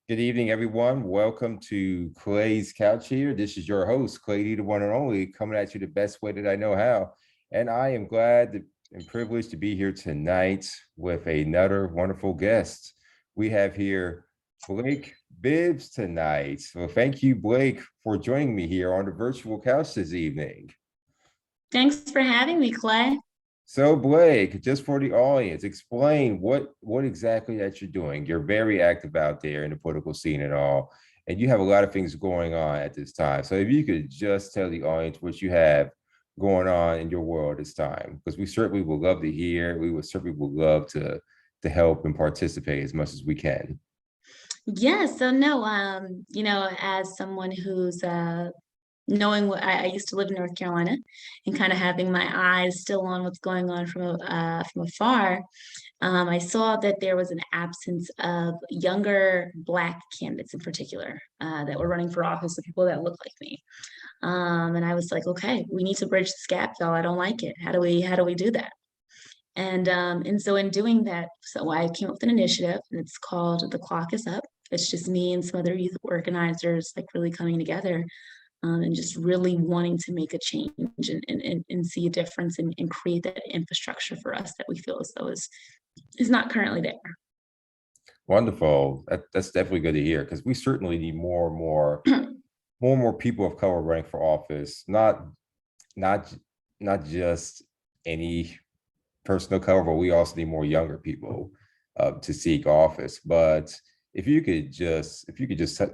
Good evening, everyone. Welcome to Clay's Couch here. This is your host, Clay, the one and only, coming at you the best way that I know how. And I am and privileged to be here tonight with another wonderful guest. We have here Blaike Bibbs tonight. So thank you, Blaike, for joining me here on the virtual couch this evening. Thanks for having me, Clay. So Blaike, just for the audience, explain what exactly that you're doing. You're very active out there in the political scene and all, and you have a lot of things going on at this time. So if you could just tell the audience what you have going on in your world this time, because we certainly would love to hear. We would love to help and participate as much as we can. Yeah, so no, as someone who's knowing what I used to live in North Carolina and kind of having my eyes still on what's going on from afar, I saw that there was an absence of younger Black candidates in particular that were running for office, the people that look like me. And I was like, okay, we need to bridge this gap, y'all. I don't like it. How do we do that? And so in doing that, so I came up with an initiative, and it's called The Clock Is Up. It's just me and some other youth organizers like really coming together and just really wanting to make a change and see a difference and create that infrastructure for us that we feel as though is not currently there. Wonderful. That's definitely good to hear because we certainly need more and more people of color running for office. Not not just any personal color, but we also need more younger people to seek office. But if you could just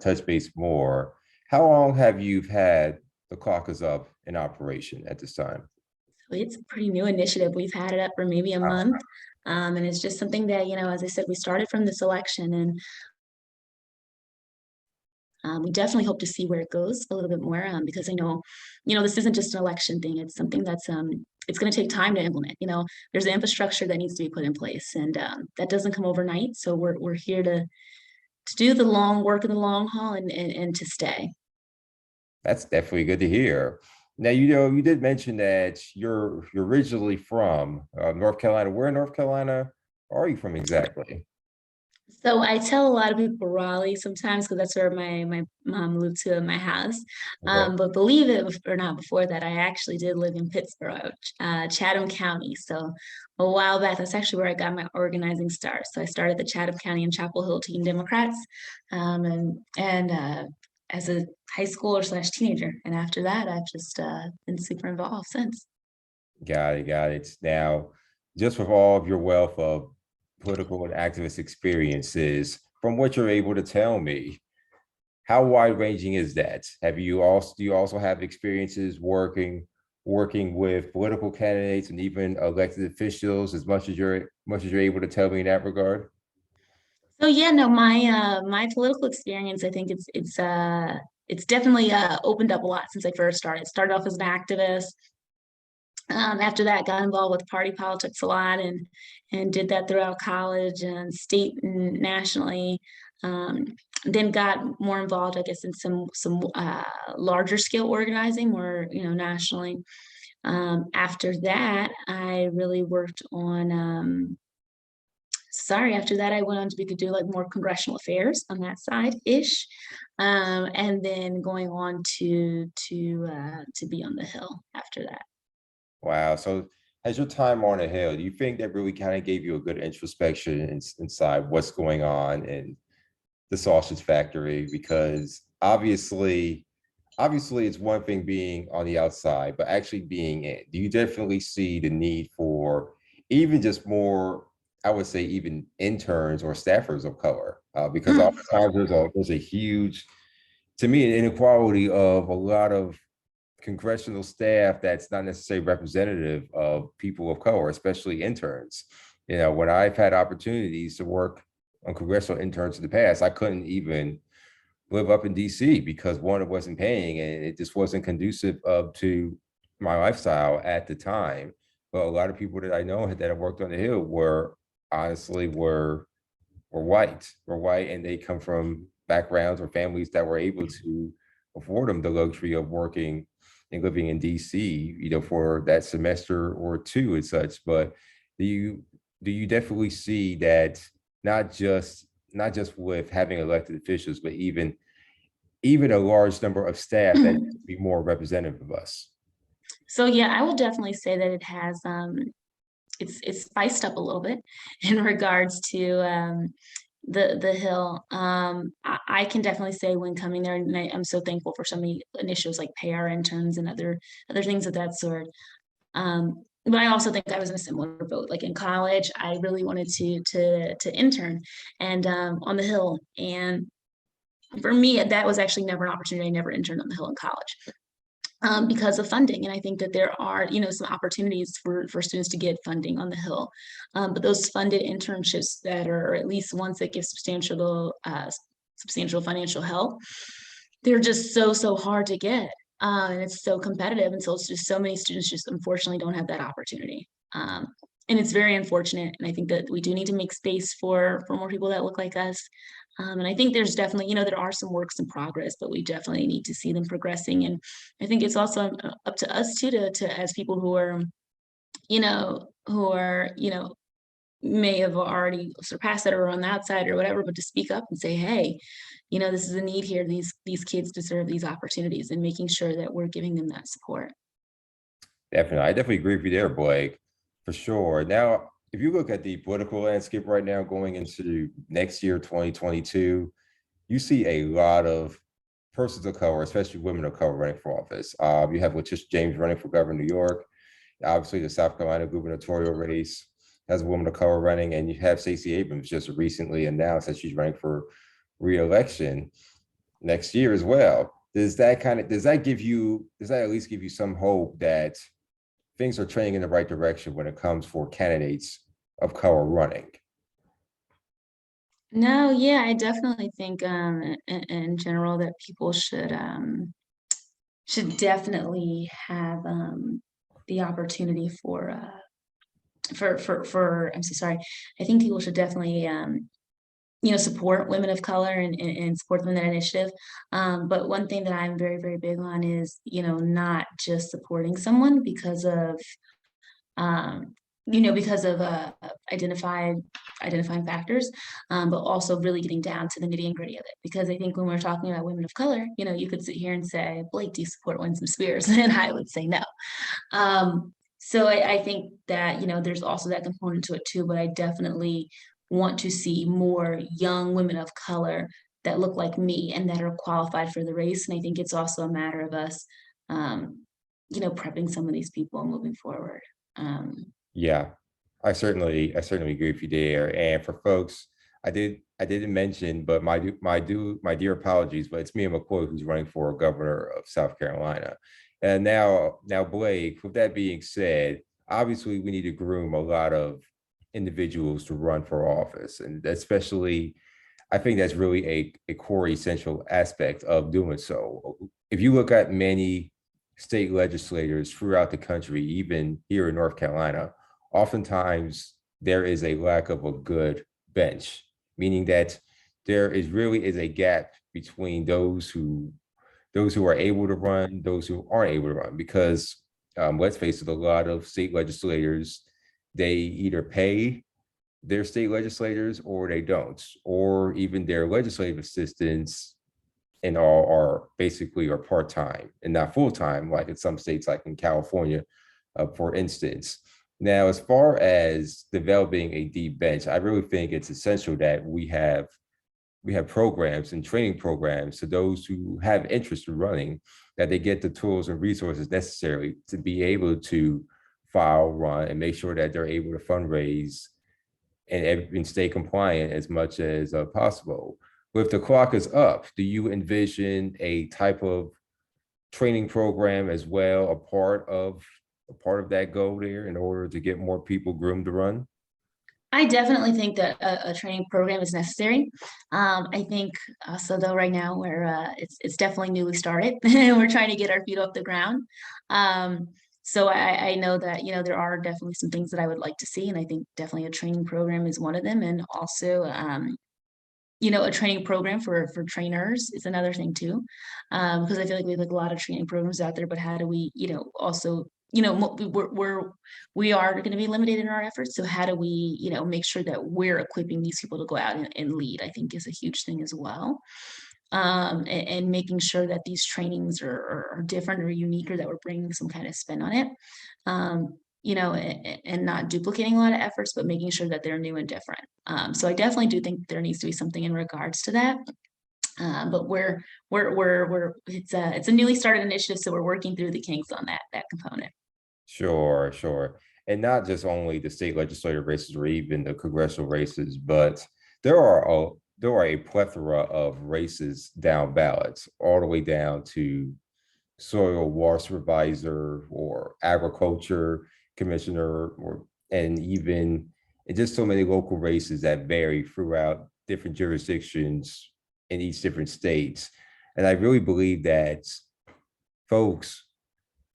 touch base more, how long have you had the caucus up in operation at this time? So it's a pretty new initiative. We've had it up for maybe a month. And it's just something that, as I said, we started from this election, and we definitely hope to see where it goes a little bit more because I know, this isn't just an election thing. It's something that's it's going to take time to implement. There's an infrastructure that needs to be put in place, and that doesn't come overnight. So we're here to do the long work in the long haul and to stay. That's definitely good to hear. Now, you did mention that you're originally from North Carolina. Where in North Carolina are you from exactly? So I tell a lot of people Raleigh sometimes because that's where my mom moved to my house. Okay. But believe it or not, before that, I actually did live in Pittsburgh, Chatham County. So a while back, that's actually where I got my organizing start. So I started the Chatham County and Chapel Hill Teen Democrats, and as a high schooler slash teenager. And after that, I've just been super involved since. Got it, got it. Now, just with all of your wealth of political and activist experiences, from what you're able to tell me, how wide ranging is that? Do you also have experiences working with political candidates and even elected officials much as you're able to tell me in that regard? So yeah, no, my political experience, I think it's definitely opened up a lot since I first started. Started off as an activist. After that, got involved with party politics a lot and did that throughout college and state and nationally. Um, then got more involved, I guess, in some larger scale organizing, more nationally. After that, I really worked on sorry, after that, I went on to be could do like more congressional affairs on that side ish, and then going on to be on the Hill after that. Wow. So has your time on the Hill, do you think that really kind of gave you a good introspection inside what's going on in the sausage factory? Because obviously it's one thing being on the outside, but actually being in, do you definitely see the need for even just more, I would say even interns or staffers of color? Because oftentimes there's a huge, to me, an inequality of a lot of congressional staff that's not necessarily representative of people of color, especially interns. When I've had opportunities to work on congressional interns in the past, I couldn't even live up in DC because one, it wasn't paying and it just wasn't conducive to my lifestyle at the time. But a lot of people that I know that have worked on the Hill were honestly were white, and they come from backgrounds or families that were able to afford them the luxury of working and living in DC, for that semester or two and such. But do you definitely see that not just not just with having elected officials, but even a large number of staff that be more representative of us. So yeah, I will definitely say that it has it's spiced up a little bit in regards to the Hill. I can definitely say when coming there, and I'm so thankful for so many initiatives like pay our interns and other things of that sort. But I also think I was in a similar boat. Like in college, I really wanted to intern and on the Hill. And for me, that was actually never an opportunity. I never interned on the Hill in college. Because of funding. And I think that there are, some opportunities for students to get funding on the Hill. But those funded internships that are, or at least ones that give substantial financial help, they're just so hard to get. And it's so competitive. And so it's just so many students just unfortunately don't have that opportunity. And it's very unfortunate. And I think that we do need to make space for more people that look like us. And I think there's definitely, there are some works in progress, but we definitely need to see them progressing. And I think it's also up to us too to as people who are, may have already surpassed that or on the outside or whatever, but to speak up and say, hey, this is a need here. These kids deserve these opportunities, and making sure that we're giving them that support. Definitely. I definitely agree with you there, Blake, for sure. Now, if you look at the political landscape right now going into next year, 2022, you see a lot of persons of color, especially women of color, running for office. You have Letitia James running for governor of New York. Obviously, the South Carolina gubernatorial race has a woman of color running, and you have Stacey Abrams just recently announced that she's running for re-election next year as well. Does that at least give you some hope that things are trending in the right direction when it comes for candidates of color running? No, yeah, I definitely think in general that people should definitely have the opportunity for I'm so sorry. I think people should definitely support women of color and support them in that initiative. But one thing that I'm very, very big on is, not just supporting someone um, because of identifying factors, but also really getting down to the nitty and gritty of it. Because I think when we're talking about women of color, you could sit here and say, Blake, do you support Winsome Spears? And I would say no. So I think that, there's also that component to it too, but I definitely want to see more young women of color that look like me and that are qualified for the race. And I think it's also a matter of us, prepping some of these people and moving forward. Yeah, I certainly agree with you there. And for folks, I didn't mention, but my dear apologies, but it's Mia McCoy who's running for governor of South Carolina. And now Blake, with that being said, obviously we need to groom a lot of individuals to run for office, and especially I think that's really a core essential aspect of doing so. If you look at many state legislators throughout the country, even here in North Carolina, oftentimes there is a lack of a good bench, meaning that there is a gap between those who are able to run, those who aren't able to run, because let's face it, a lot of state legislators, they either pay their state legislators or they don't, or even their legislative assistants and all are basically are part-time and not full-time, like in some states, like in California, for instance. Now, as far as developing a deep bench, I really think it's essential that we have programs and training programs to those who have interest in running, that they get the tools and resources necessary to be able to file, run, and make sure that they're able to fundraise and stay compliant as much as possible. If the clock is up, do you envision a type of training program as well, a part of that goal there in order to get more people groomed to run? I definitely think that a training program is necessary. I think also though right now it's definitely newly started and we're trying to get our feet off the ground. So I know that there are definitely some things that I would like to see, and I think definitely a training program is one of them, and also a training program for trainers is another thing too, because I feel like we have like a lot of training programs out there, but how do we also we are going to be limited in our efforts. So how do we, make sure that we're equipping these people to go out and lead, I think is a huge thing as well. And making sure that these trainings are different or unique, or that we're bringing some kind of spin on it. And not duplicating a lot of efforts, but making sure that they're new and different. So I definitely do think there needs to be something in regards to that. But it's a newly started initiative, so we're working through the kinks on that component. Sure, sure. And not just only the state legislative races or even the congressional races, but there are a plethora of races down ballots, all the way down to soil water supervisor or agriculture commissioner, or and even and just so many local races that vary throughout different jurisdictions in each different states. And I really believe that folks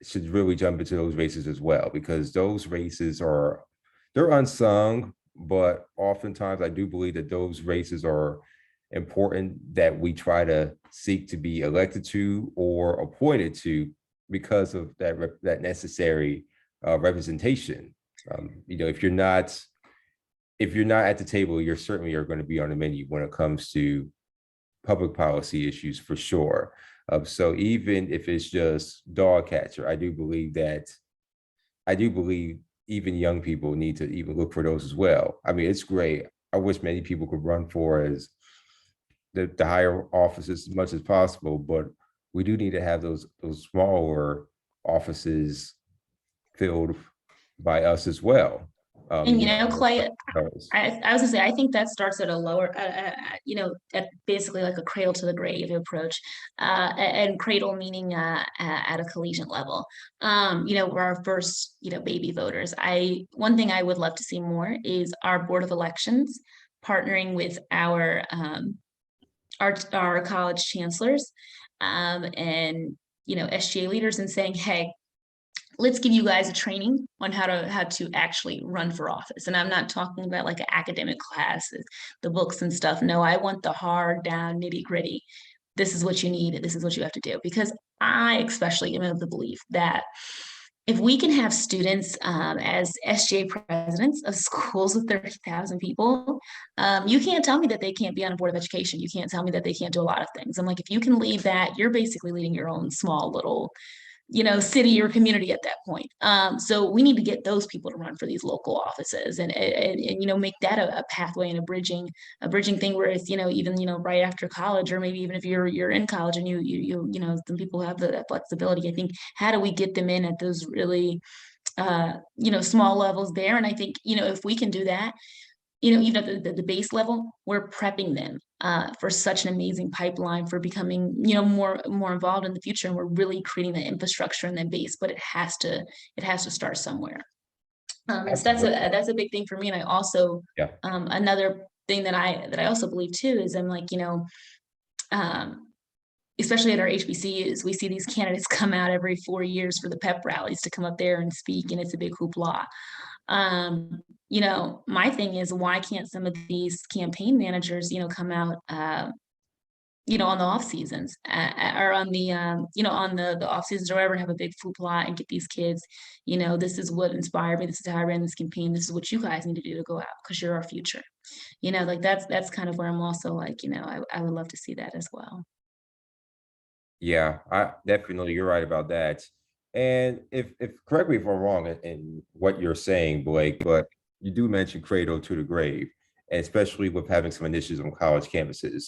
should really jump into those races as well, because those races they're unsung, but oftentimes I do believe that those races are important, that we try to seek to be elected to or appointed to because of that necessary representation. If you're not at the table, you're certainly are going to be on the menu when it comes to public policy issues, for sure. So even if it's just dog catcher, I do believe even young people need to even look for those as well. I mean, it's great. I wish many people could run for as the higher offices as much as possible, but we do need to have those smaller offices filled by us as well. And Clay, those. I was gonna say, I think that starts at a lower, at basically like a cradle to the grave approach, and cradle meaning at a collegiate level. We're our first, baby voters. One thing I would love to see more is our Board of Elections partnering with our college chancellors, and SGA leaders, and saying, hey, let's give you guys a training on how to actually run for office. And I'm not talking about like an academic classes, the books and stuff. No, I want the hard down nitty gritty. This is what you need. This is what you have to do. Because I especially am of the belief that if we can have students as SGA presidents of schools with 30,000 people, you can't tell me that they can't be on a board of education. You can't tell me that they can't do a lot of things. I'm like, if you can lead that, you're basically leading your own small little city or community at that point. So we need to get those people to run for these local offices, and make that a pathway and a bridging thing where it's, even, right after college, or maybe even if you're in college and some people have the flexibility. I think, how do we get them in at those really, small levels there? And I think, if we can do that, even at the base level, we're prepping them for such an amazing pipeline for becoming, more involved in the future. And we're really creating the infrastructure and the base, but it has to start somewhere. So that's a big thing for me. And I also, Yeah. Another thing that I also believe too is, I'm like, especially at our HBCUs, we see these candidates come out every 4 years for the pep rallies to come up there and speak, and it's a big hoopla. My thing is, why can't some of these campaign managers, come out, on the off seasons, or on the, on the off seasons or whatever, and have a big hoopla and get these kids, this is what inspired me. This is how I ran this campaign. This is what you guys need to do to go out, because you're our future. Like that's kind of where I'm also like, I would love to see that as well. Yeah, I definitely, you're right about that. And if correct me if I'm wrong in what you're saying, Blake, but you do mention cradle to the grave, and especially with having some initiatives on college campuses.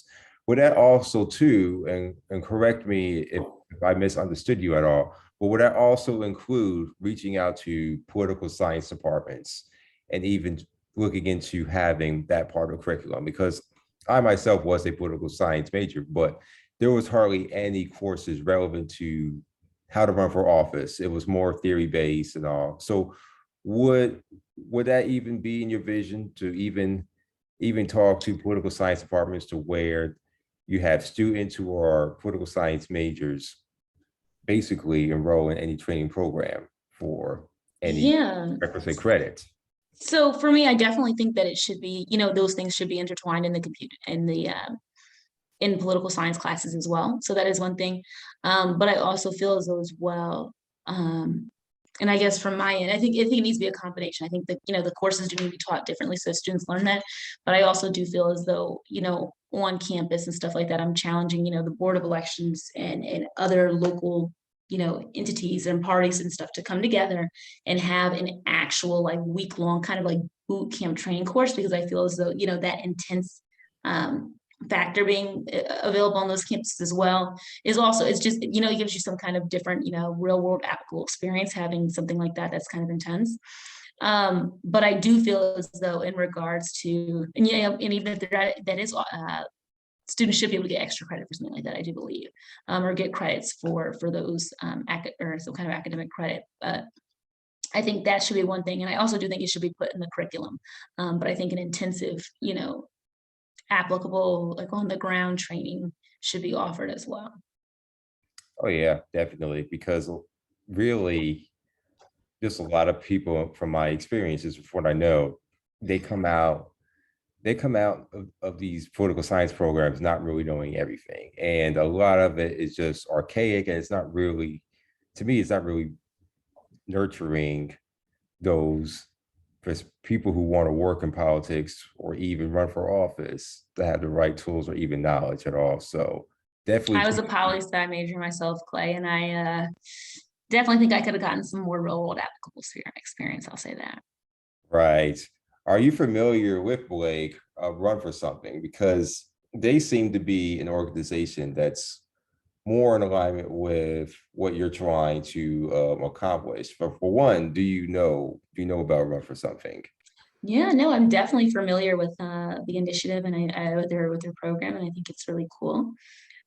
Would that also too, and correct me if I misunderstood you at all, but would that also include reaching out to political science departments and even looking into having that part of the curriculum? Because I myself was a political science major, but there was hardly any courses relevant to how to run for office. It was more theory based and all. So would that even be in your vision to even talk to political science departments to where you have students who are political science majors basically enroll in any training program for any Yeah. requisite credit? So for me, I definitely think that it should be, those things should be intertwined in the computer in political science classes as well. So that is one thing. But I also feel as though as well, And I guess from my end, I think it needs to be a combination. I think that, the courses do need to be taught differently so students learn that. But I also do feel as though, on campus and stuff like that, I'm challenging, the Board of Elections and other local, entities and parties and stuff to come together and have an actual like week-long kind of like boot camp training course, because I feel as though, that intense um factor being available on those campuses as well is also, it's just, it gives you some kind of different, real world applicable experience having something like that that's kind of intense. But I do feel as though in regards to, and even if that is students should be able to get extra credit for something like that, I do believe, or get credits for those or some kind of academic credit. I think that should be one thing, and I also do think it should be put in the curriculum. But I think an intensive, applicable, like on the ground training should be offered as well. Oh yeah, definitely. Because really, just a lot of people from my experiences, from what I know, they come out, of these political science programs not really knowing everything. And a lot of it is just archaic, and it's not really, to me, it's not really nurturing those people who want to work in politics or even run for office to have the right tools or even knowledge at all. So definitely I was keep a poli-sci major myself, Clay, and I definitely think I could have gotten some more real world applicable experience. I'll say that. right. Are you familiar with Blake, Run for Something? Because they seem to be an organization that's more in alignment with what you're trying to accomplish. For one, do you know about Run for Something? Yeah, no, I'm definitely familiar with the initiative and with their program, and I think it's really cool.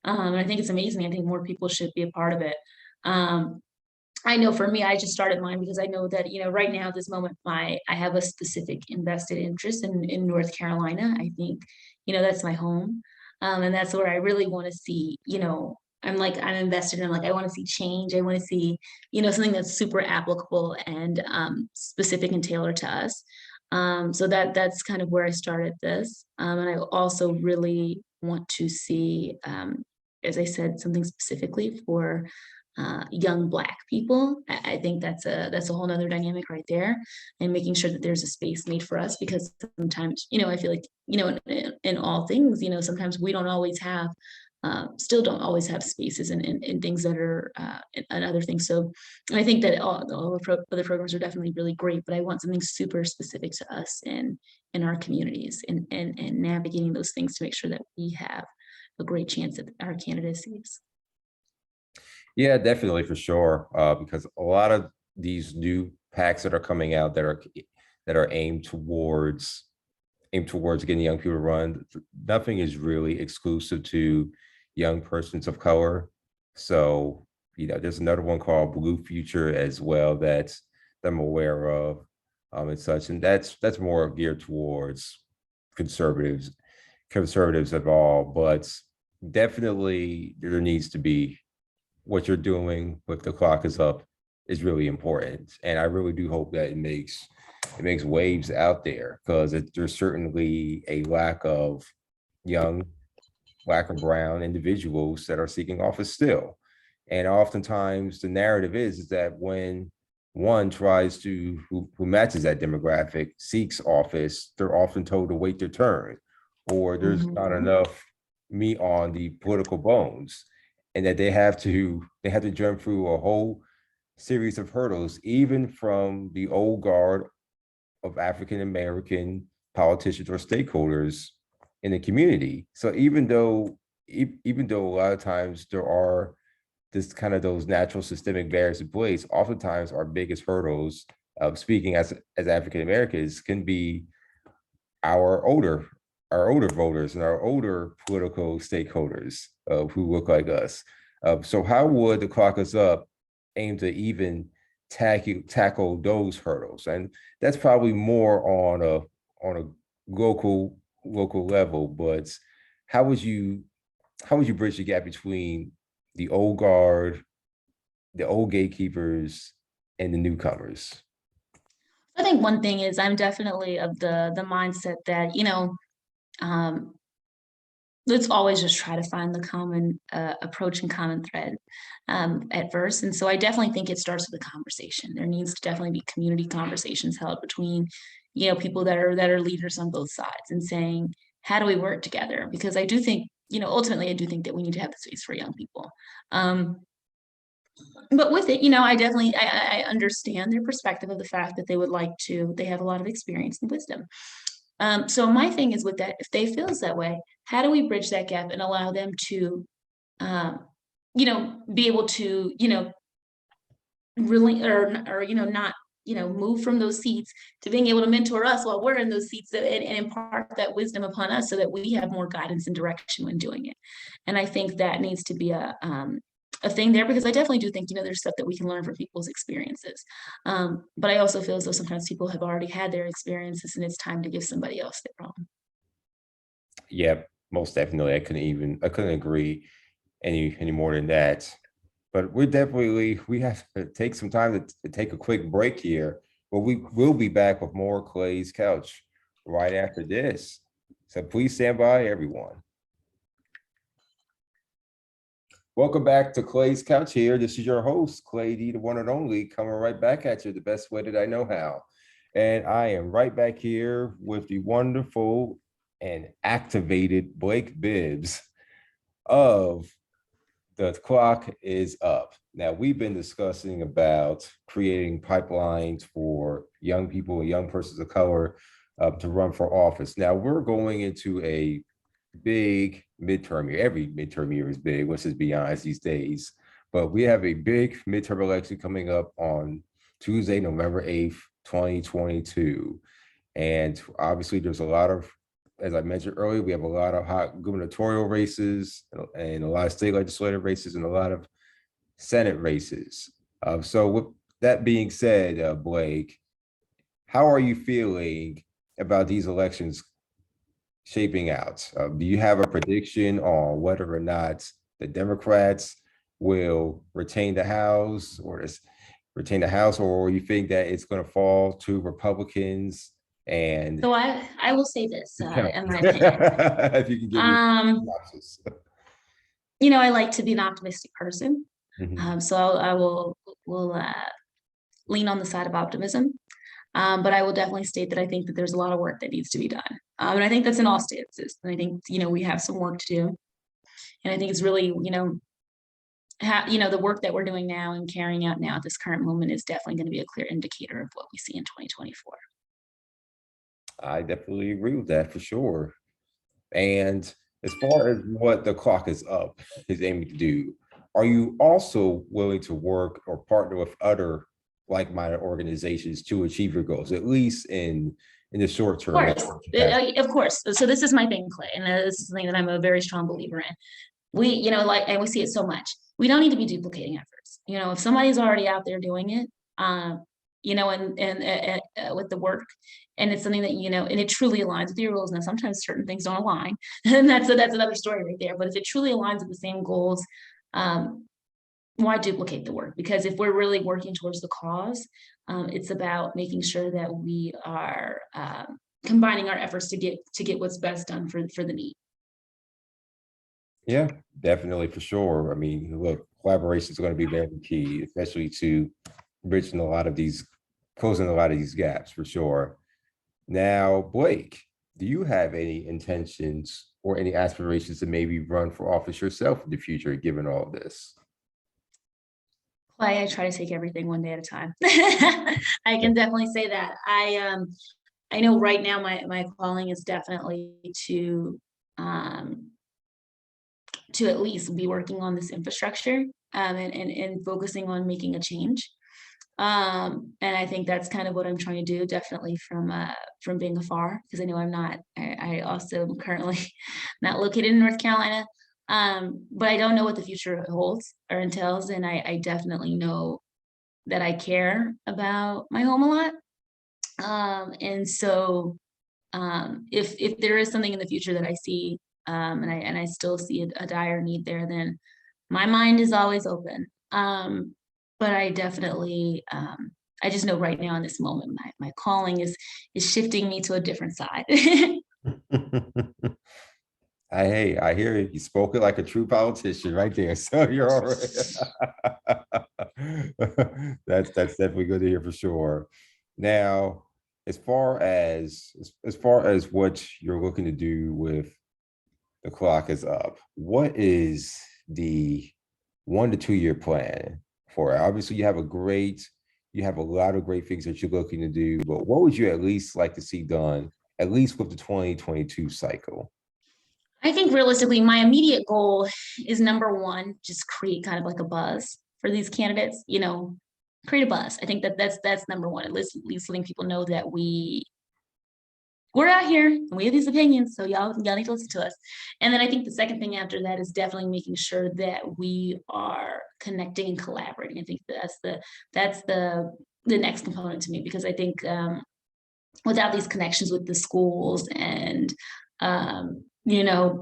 And I think it's amazing. I think more people should be a part of it. Um, I know for me, I just started mine because I know that, right now, this moment, I have a specific invested interest in North Carolina. I think, that's my home. And that's where I really want to see, I'm invested in, like, I want to see change. I want to see, something that's super applicable and specific and tailored to us. So that's kind of where I started this. And I also really want to see, as I said, something specifically for young Black people. I think that's a whole nother dynamic right there, and making sure that there's a space made for us, because sometimes, I feel like, in all things, sometimes we don't always have, still don't always have spaces and things that are and other things. So I think that all the other programs are definitely really great, but I want something super specific to us and in our communities, and navigating those things to make sure that we have a great chance at our candidacies. Yeah, definitely for sure. Because a lot of these new packs that are coming out that are aimed towards getting young people to run, nothing is really exclusive to young persons of color. So, there's another one called Blue Future as well that I'm aware of, and such. And that's more geared towards conservatives, conservatives of all, but definitely there needs to be, what you're doing with The Clock Is Up is really important. And I really do hope that it makes waves out there, because there's certainly a lack of young Black and brown individuals that are seeking office still. And oftentimes the narrative is that when one tries to who matches that demographic seeks office, they're often told to wait their turn, or there's not Mhm. enough meat on the political bones, and that they have to jump through a whole series of hurdles, even from the old guard of African American politicians or stakeholders in the community. So even though a lot of times there are this kind of those natural systemic barriers in place, oftentimes our biggest hurdles, speaking as African Americans, can be our older our older voters and our older political stakeholders, who look like us. So how would The Clock Is Up aim to even tackle those hurdles? And that's probably more on a local level. But how would you how would you bridge the gap between the old guard, the old gatekeepers, and the newcomers? I think one thing is I'm definitely of the mindset that, um, let's always just try to find the common approach and common thread at first. And so I definitely think it starts with a conversation. There needs to definitely be community conversations held between, people that are leaders on both sides and saying, how do we work together? Because I do think, ultimately, I do think that we need to have the space for young people. Um, but with it, I definitely I understand their perspective of the fact that they have a lot of experience and wisdom. So my thing is with that, if they feels that way, how do we bridge that gap and allow them to, um, be able to, really, or, not, move from those seats to being able to mentor us while we're in those seats and impart that wisdom upon us so that we have more guidance and direction when doing it. And I think that needs to be a thing there because I definitely do think, there's stuff that we can learn from people's experiences. But I also feel as though sometimes people have already had their experiences and it's time to give somebody else their own. Yeah, most definitely. I couldn't agree any more than that. But we have to take some time to take a quick break here. But we will be back with more Clay's Couch right after this. So please stand by, everyone. Welcome back to Clay's Couch here. This is your host, Clay D, the one and only, coming right back at you the best way that I know how. And I am right back here with the wonderful and activated Blaike Bibbs of The Clock is Up. Now, we've been discussing about creating pipelines for young people and young persons of color to run for office. Now, we're going into a big midterm year. Every midterm year is big, let's just be honest these days. But we have a big midterm election coming up on Tuesday, November 8th, 2022. And obviously, there's a lot of, as I mentioned earlier, we have a lot of hot gubernatorial races and a lot of state legislative races and a lot of Senate races. So with that being said, Blaike, how are you feeling about these elections shaping out? Do you have a prediction on whether or not the Democrats will retain the House or you think that it's going to fall to Republicans? And So I will say this, in my opinion. if you can give me synopsis. I like to be an optimistic person. So I will lean on the side of optimism. But I will definitely state that I think that there's a lot of work that needs to be done. And I think that's in all stances. And I think, we have some work to do. And I think it's really, the work that we're doing now and carrying out now at this current moment is definitely going to be a clear indicator of what we see in 2024. I definitely agree with that for sure. And as far as what The Clock is Up is aiming to do, are you also willing to work or partner with other like-minded organizations to achieve your goals, at least in the short term? Of course. So this is my thing, Clay, and this is something that I'm a very strong believer in. And we see it so much. We don't need to be duplicating efforts. If somebody's already out there doing it, and with the work, and it's something that and it truly aligns with your goals. Now, sometimes certain things don't align, and that's another story right there. But if it truly aligns with the same goals, why duplicate the work? Because if we're really working towards the cause, it's about making sure that we are combining our efforts to get what's best done for the need. Yeah, definitely, for sure. I mean, look, collaboration is going to be very key, especially to closing a lot of these gaps for sure. Now, Blaike, do you have any intentions or any aspirations to maybe run for office yourself in the future, given all of this? I try to take everything one day at a time. I can definitely say that. I know right now my calling is definitely to at least be working on this infrastructure and focusing on making a change. And I think that's kind of what I'm trying to do, definitely from being afar, because I know I also am currently not located in North Carolina. But I don't know what the future holds or entails. And I definitely know that I care about my home a lot. And so if there is something in the future that I see, and I still see a dire need there, then my mind is always open. But I definitely, I just know right now in this moment, my calling is shifting me to a different side. Hey, I hear you. You spoke it like a true politician right there. So you're all right. That's definitely good to hear for sure. Now, as far as what you're looking to do with the clock is up, what is the 1 to 2 year plan for it? Obviously, you have a lot of great things that you're looking to do, but what would you at least like to see done, at least with the 2022 cycle? I think realistically, my immediate goal is number one, just create kind of like a buzz for these candidates, create a buzz. I think that that's number one, at least letting people know that we're out here and we have these opinions, so y'all need to listen to us. And then I think the second thing after that is definitely making sure that we are connecting and collaborating. I think that's the next component to me, because I think without these connections with the schools and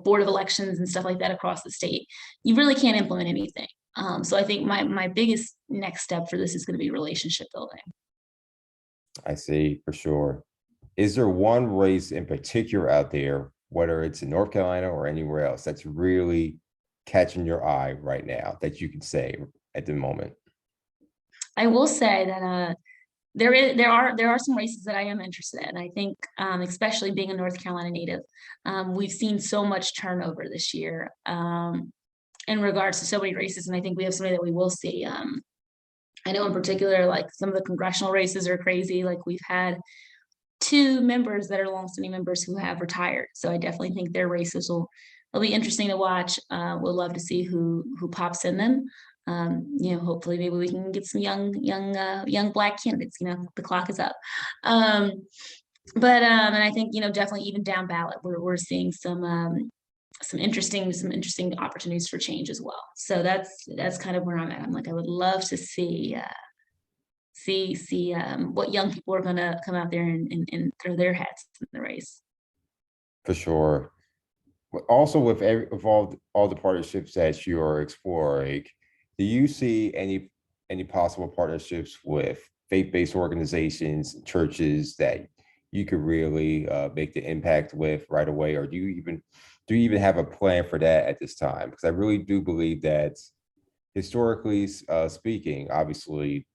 board of elections and stuff like that across the state, you really can't implement anything. So I think my biggest next step for this is going to be relationship building. I see for sure. Is there one race in particular out there, whether it's in North Carolina or anywhere else, that's really catching your eye right now that you can say at the moment? I will say that there are some races that I am interested in. I think, especially being a North Carolina native, we've seen so much turnover this year in regards to so many races, and I think we have somebody that we will see. I know in particular, like some of the congressional races are crazy. Like we've had two members that are longstanding members who have retired, so I definitely think their races will be interesting to watch. We'll love to see who pops in them. Hopefully maybe we can get some young Black candidates. The clock is up. Um, and I think, definitely even down ballot, we're seeing some interesting opportunities for change as well. So that's kind of where I'm at. I'm like, I would love to see what young people are gonna come out there and throw their hats in the race. For sure. But also with all the partnerships that you are exploring, do you see any possible partnerships with faith-based organizations, churches that you could really make the impact with right away, or do you even have a plan for that at this time? Because I really do believe that historically speaking, obviously,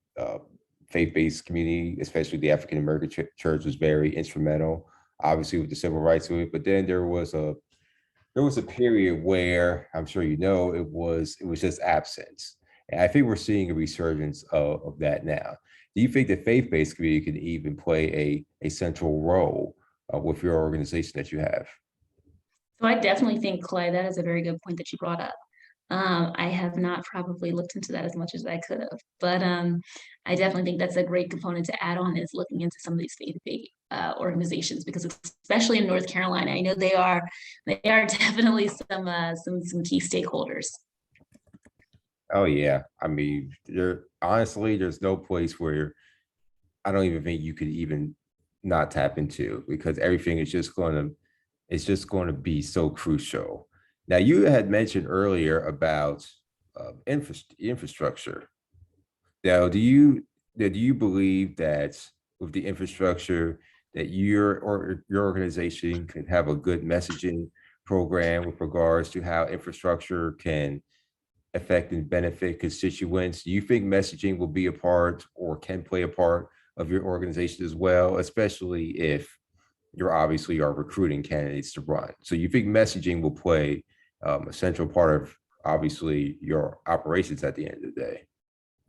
faith-based community, especially the African American church, was very instrumental, obviously with the civil rights movement. But then there was a period where I'm sure it was just absence. And I think we're seeing a resurgence of that now. Do you think the faith-based community can even play a central role with your organization that you have? So I definitely think, Clay, that is a very good point that you brought up. I have not probably looked into that as much as I could have, but I definitely think that's a great component to add on, is looking into some of these faith-based organizations, because especially in North Carolina, I know they are definitely some key stakeholders. Oh yeah. I mean, there's no place where I don't even think you could even not tap into, because everything is just going to be so crucial. Now, you had mentioned earlier about infrastructure. Now, do you believe that with the infrastructure that your organization can have a good messaging program with regards to how infrastructure can affect and benefit constituents? Do you think messaging will be a part or can play a part of your organization as well, especially if you're obviously are recruiting candidates to run? So you think messaging will play a central part of obviously your operations at the end of the day,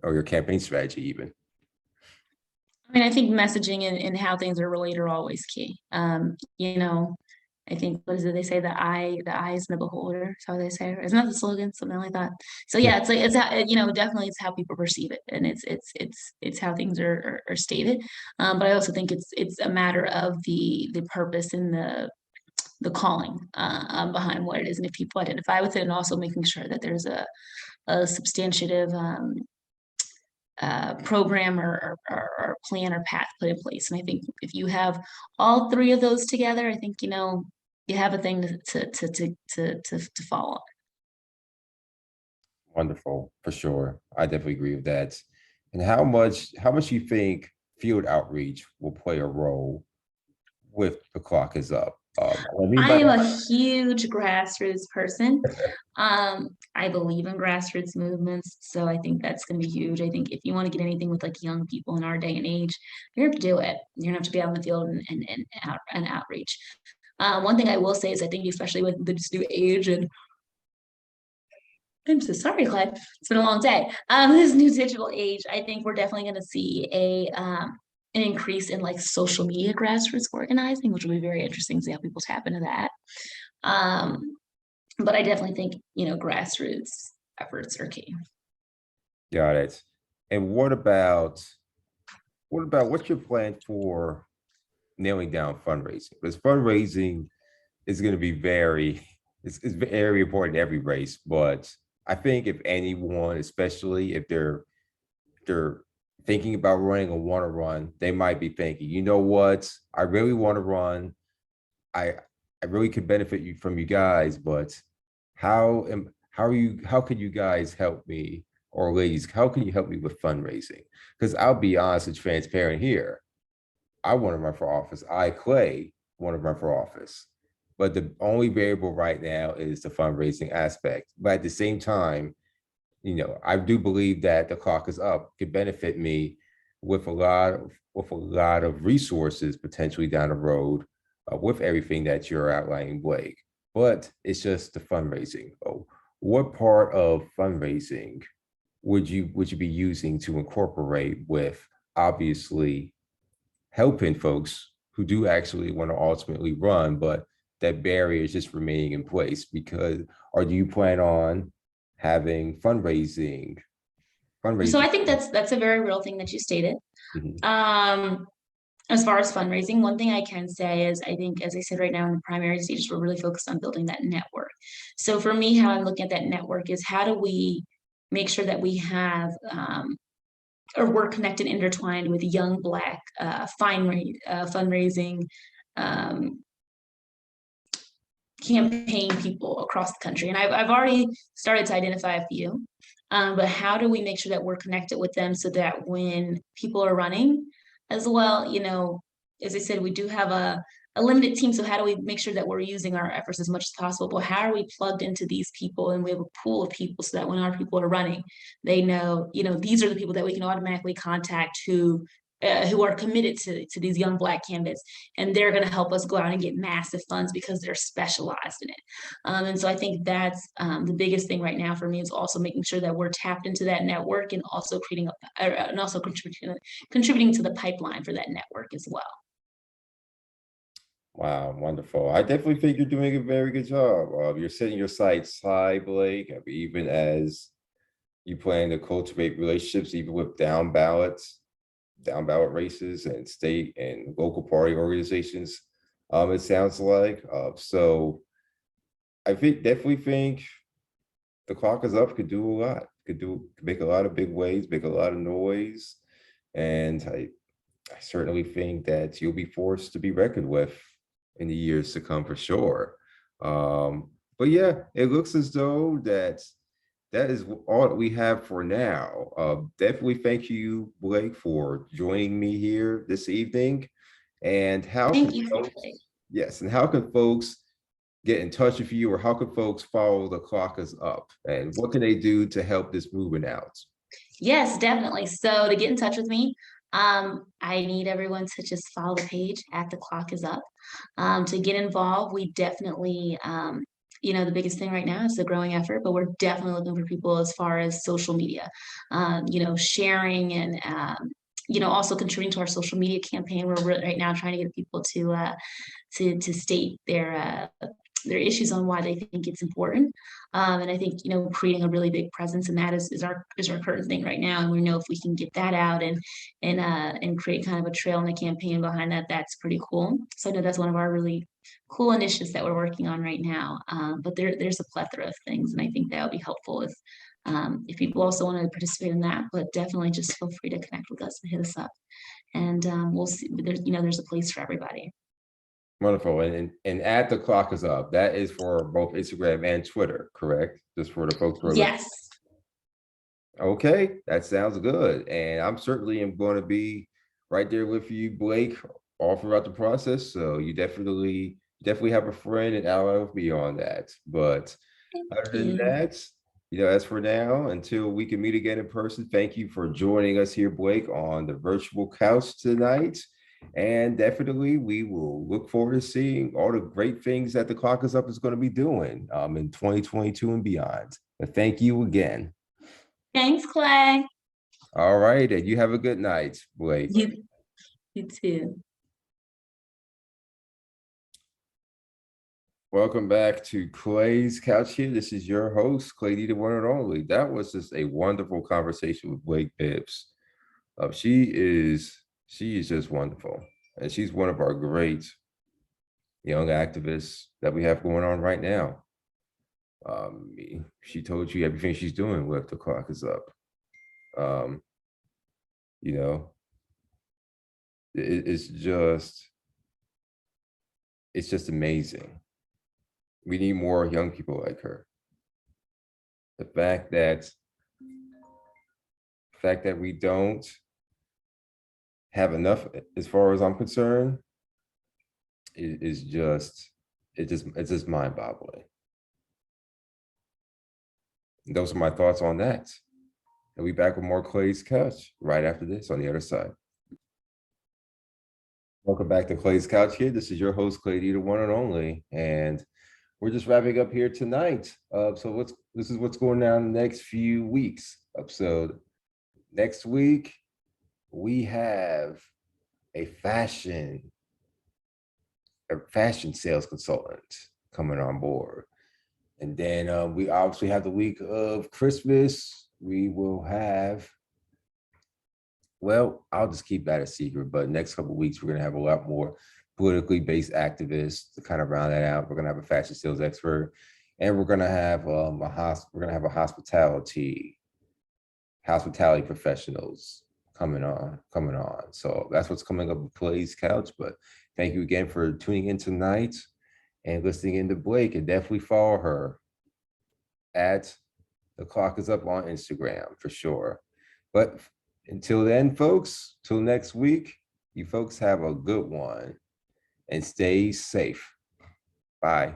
or your campaign strategy even? I mean, I think messaging and how things are relayed are always key. I think, what is it they say, the eye is in the beholder. That's how they say it. Isn't that the slogan? Something like that. So yeah, it's like it's how, definitely it's how people perceive it, and it's how things are stated. But I also think it's a matter of the purpose and the calling behind what it is, and if people identify with it, and also making sure that there's a substantive program or plan or path put in place. And I think if you have all three of those together, I think you have a thing to follow. Wonderful, for sure. I definitely agree with that. And how much you think field outreach will play a role with the clock is up? I mean I by am a that, huge grassroots person. I believe in grassroots movements, so I think that's going to be huge. I think if you want to get anything with like young people in our day and age, you're going to have to do it. You're going to have to be out in the field and outreach. One thing I will say is I think especially with this new age and I'm so sorry, Clyde. It's been a long day. This new digital age, I think we're definitely going to see an increase in like social media grassroots organizing, which will be very interesting to see how people tap into that. Um, but I definitely think, grassroots efforts are key. got it. And what's your plan for nailing down fundraising? Because fundraising is going to be it's very important in every race. But I think if anyone, especially if they're thinking about running or want to run, they might be thinking, you know what, I really want to run. I I really could benefit you from you guys, but how can you guys help me, or ladies, how can you help me with fundraising? Because I'll be honest and transparent here. I want to run for office. I, Clay, want to run for office. But the only variable right now is the fundraising aspect. But at the same time, I do believe that the clock is up could benefit me with a lot of resources potentially down the road with everything that you're outlining, Blake. But it's just the fundraising. Oh, what part of fundraising would you be using to incorporate with obviously helping folks who do actually want to ultimately run, but that barrier is just remaining in place? Because, or do you plan on having So fundraising? I think that's a very real thing that you stated. Mhm. Um, as far as fundraising, one thing I can say is I think, as I said right now in the primary stages, we're really focused on building that network. So for me, how I'm looking at that network is how do we make sure that we have or we're connected, intertwined with young Black fundraising um, campaign people across the country. And I've already started to identify a few. But how do we make sure that we're connected with them so that when people are running as well, as I said, we do have a limited team. So how do we make sure that we're using our efforts as much as possible? But how are we plugged into these people and we have a pool of people so that when our people are running, they know, these are the people that we can automatically contact who are committed to these young Black candidates, and they're going to help us go out and get massive funds because they're specialized in it. And so I think that's the biggest thing right now for me is also making sure that we're tapped into that network and also contributing to the pipeline for that network as well. Wow, wonderful. I definitely think you're doing a very good job. You're setting your sights high, Blake. I mean, even as you plan to cultivate relationships, even with down ballot races and state and local party organizations. It sounds like. So I definitely think the clock is up. Could do a lot. Could make a lot of big waves, make a lot of noise, and I certainly think that you'll be forced to be reckoned with in the years to come for sure. But yeah, it looks as though that is all that we have for now. Definitely thank you, Blake, for joining me here this evening. And how Thank can you. folks, yes, and how can folks get in touch with you, or how can folks follow the clock is up? And what can they do to help this movement out? Yes, definitely. So to get in touch with me, I need everyone to just follow the page at the clock is up. To get involved, we definitely, the biggest thing right now is the growing effort, but we're definitely looking for people as far as social media, sharing and, also contributing to our social media campaign. We're right now trying to get people to state their issues on why they think it's important. And I think, creating a really big presence in that is our current thing right now. And we know if we can get that out and create kind of a trail and a campaign behind that, that's pretty cool. So I know that's one of our really cool initiatives that we're working on right now. But there's a plethora of things, and I think that would be helpful if people also want to participate in that. But definitely just feel free to connect with us and hit us up, and we'll see. There's a place for everybody. Wonderful. And at the clock is up. That is for both Instagram and Twitter, correct? Just for the folks who are listening. Yes. Okay, that sounds good. And I'm certainly am going to be right there with you, Blake, all throughout the process. So you definitely definitely have a friend and ally with me on that. But Thank other than you. that, as for now, until we can meet again in person, thank you for joining us here, Blaike, on the virtual couch tonight. And definitely, we will look forward to seeing all the great things that the Clock is Up is going to be doing in 2022 and beyond. But thank you again. Thanks, Clay. All right, and you have a good night, Blaike. You too. Welcome back to Clay's Couch here. This is your host, Clay D, the one and only. That was just a wonderful conversation with Blaike Bibbs. She is just wonderful. And she's one of our great young activists that we have going on right now. She told you everything she's doing with The Clock is Up. Um, you know, it's just amazing. We need more young people like her. The fact that we don't have enough, as far as I'm concerned, is just it's just mind-boggling. Those are my thoughts on that. And we back with more Clay's Couch right after this on the other side. Welcome back to Clay's Couch here. This is your host, Clay D, the one and only. And we're just wrapping up here tonight. So this is what's going on the next few weeks. So next week, we have a fashion sales consultant coming on board. And then we obviously have the week of Christmas. We will have, well, I'll just keep that a secret, but next couple of weeks, we're going to have a lot more politically based activists to kind of round that out. We're going to have a fashion sales expert, and we're going to have a hospitality professionals coming on. So that's what's coming up with Clay's Couch. But thank you again for tuning in tonight and listening in to Blaike, and definitely follow her at The Clock is Up on Instagram for sure. But until then, folks, till next week, you folks have a good one and stay safe. Bye.